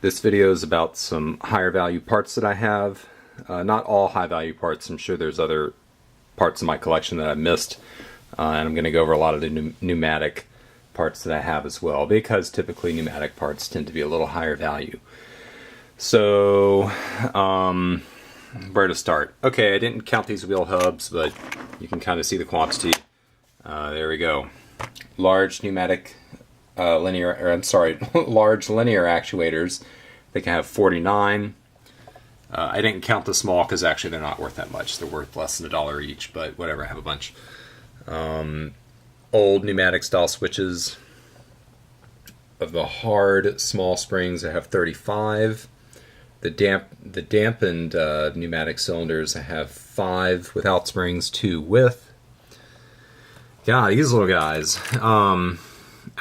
This video is about some higher value parts that I have. Not all high value parts, I'm sure there's other parts of my collection that I missed. And I'm going to go over a lot of the pneumatic parts that I have as well, because typically pneumatic parts tend to be a little higher value. So, where to start? Okay, I didn't count these wheel hubs, but you can kind of see the quantity. There we go. Large pneumatic large linear actuators. They can have 49. I didn't count the small because actually they're not worth that much. They're worth less than $1 each, but whatever, I have a bunch. Old pneumatic style switches. Of the hard small springs, I have 35. The dampened pneumatic cylinders, I have 5 without springs, 2 with. Yeah, these little guys. I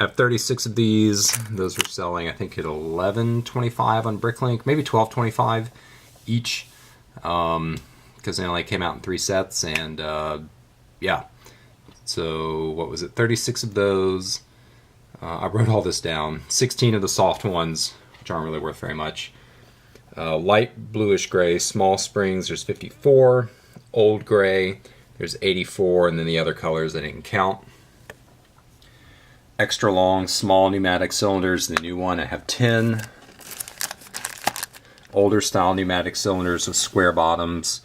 have 36 of these. Those are selling, I think, at $11.25 on Bricklink, maybe $12.25 each, because they only came out in 3 sets. And yeah, so what was it? 36 of those. I wrote all this down. 16 of the soft ones, which aren't really worth very much. Light bluish gray small springs, there's 54. Old gray, there's 84, and then the other colors I didn't count. Extra long small pneumatic cylinders, the new one, I have 10. Older style pneumatic cylinders with square bottoms,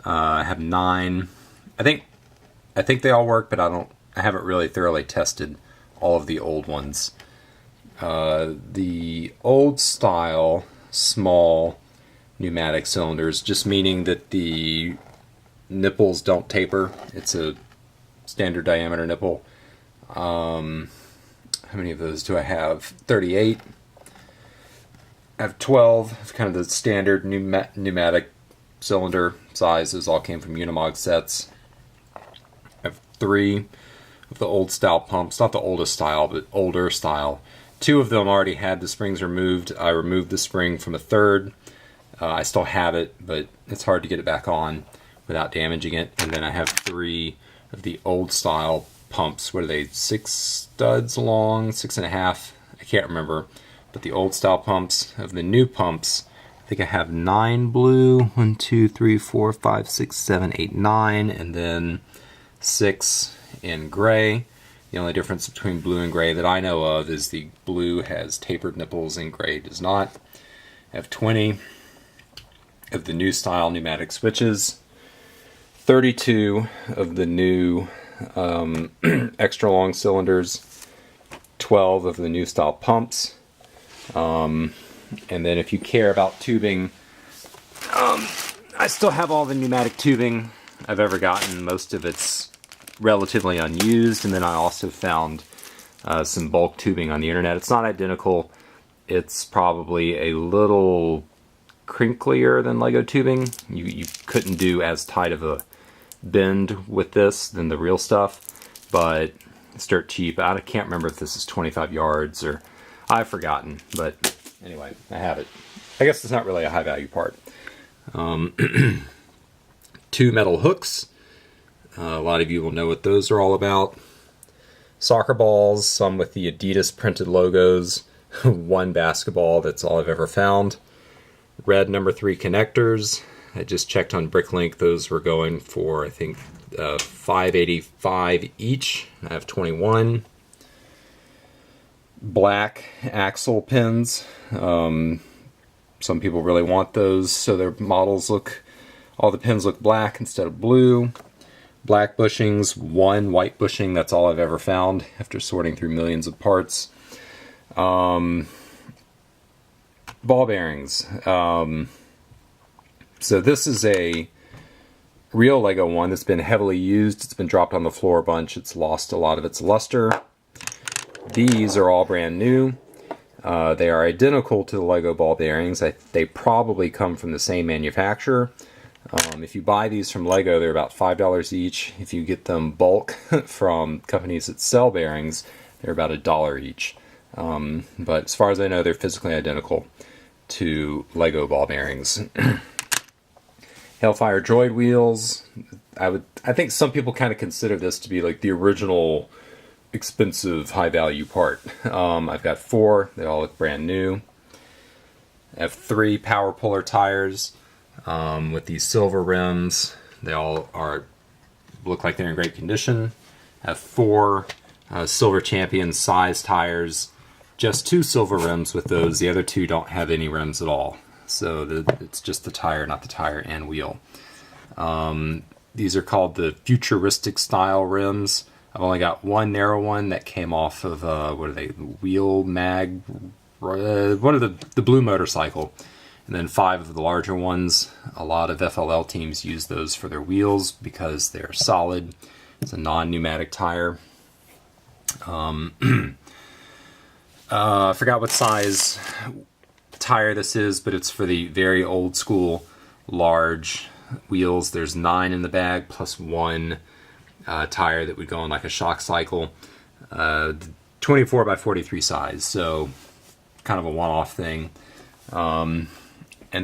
I have 9. I think they all work, but I haven't really thoroughly tested all of the old ones. The old style small pneumatic cylinders, just meaning that the nipples don't taper. It's a standard diameter nipple. How many of those do I have? 38. I have 12. It's kind of the standard pneumatic cylinder sizes. All came from Unimog sets. I have 3 of the old style pumps. Not the oldest style, but older style. 2 of them already had the springs removed. I removed the spring from a third. I still have it, but it's hard to get it back on without damaging it. And then I have 3 of the old style pumps. What are they? 6 studs long, 6.5. I can't remember. But the old style pumps. Of the new pumps, I think I have 9 blue. 1, 2, 3, 4, 5, 6, 7, 8, 9, and then 6 in gray. The only difference between blue and gray that I know of is the blue has tapered nipples and gray does not. I have 20 of the new style pneumatic switches. 32 of the new extra long cylinders. 12 of the new style pumps. And then if you care about tubing, I still have all the pneumatic tubing I've ever gotten. Most of it's relatively unused, and then I also found some bulk tubing on the internet. It's not identical. It's probably a little crinklier than Lego tubing. You couldn't do as tight of a bend with this than the real stuff, but it's dirt cheap. I can't remember if this is 25 yards or I've forgotten, but anyway, I have it. I guess it's not really a high value part. 2 metal hooks. A lot of you will know what those are all about. Soccer balls, some with the Adidas printed logos. 1 basketball, that's all I've ever found. Red number 3 connectors. I just checked on Bricklink. Those were going for, I think, $5.85 each. I have 21. Black axle pins. Some people really want those, so their models look, all the pins look black instead of blue. Black bushings, 1 white bushing, that's all I've ever found after sorting through millions of parts. Ball bearings. So this is a real Lego one that's been heavily used. It's been dropped on the floor a bunch. It's lost a lot of its luster. These are all brand new. They are identical to the Lego ball bearings. They probably come from the same manufacturer. If you buy these from Lego, they're about $5 each. If you get them bulk from companies that sell bearings, they're about $1 each. But as far as I know, they're physically identical to Lego ball bearings. Hellfire droid wheels. I think some people kind of consider this to be like the original expensive high value part. I've got 4. They all look brand new. I have 3 power puller tires with these silver rims. They all look like they're in great condition. I have 4 Silver Champion size tires. Just 2 silver rims with those. The other 2 don't have any rims at all. So it's just the tire, not the tire and wheel. These are called the futuristic style rims. I've only got 1 narrow one that came off of, what are they, Wheel Mag, one of the blue motorcycle. And then 5 of the larger ones. A lot of FLL teams use those for their wheels because they're solid. It's a non-pneumatic tire. I forgot what size tire this is, but it's for the very old school large wheels. There's 9 in the bag plus 1 tire that would go on like a shock cycle. 24 by 43 size, so kind of a one-off thing. And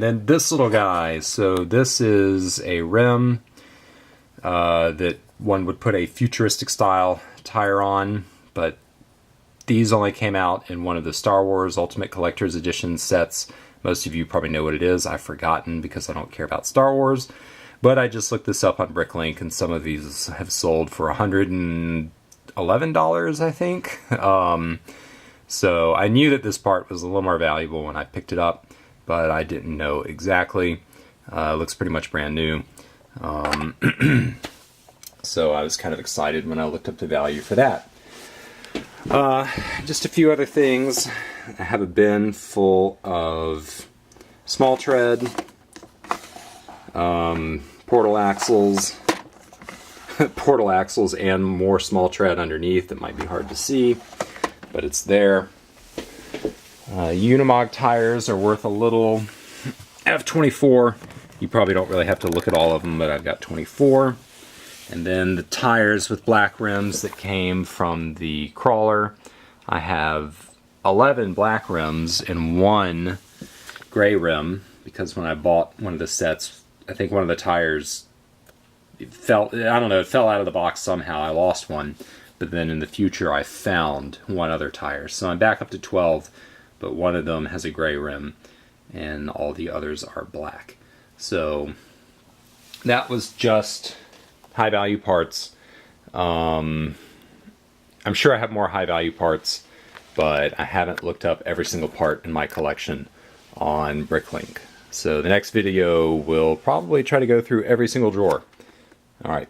then this little guy, so this is a rim that one would put a futuristic style tire on, but these only came out in one of the Star Wars Ultimate Collector's Edition sets. Most of you probably know what it is. I've forgotten because I don't care about Star Wars. But I just looked this up on Bricklink, and some of these have sold for $111, I think. So I knew that this part was a little more valuable when I picked it up, but I didn't know exactly. It looks pretty much brand new. So I was kind of excited when I looked up the value for that. Just a few other things. I have a bin full of small tread, portal axles, and more small tread underneath that might be hard to see, but it's there. Unimog tires are worth a little. I have 24. You probably don't really have to look at all of them, but I've got 24. And then the tires with black rims that came from the crawler. I have 11 black rims and 1 gray rim, because when I bought one of the sets, I think one of the tires fell out of the box somehow. I lost one, but then in the future I found 1 other tire. So I'm back up to 12, but one of them has a gray rim and all the others are black. So that was just high value parts. I'm sure I have more high value parts, but I haven't looked up every single part in my collection on Bricklink. So the next video will probably try to go through every single drawer. Alright,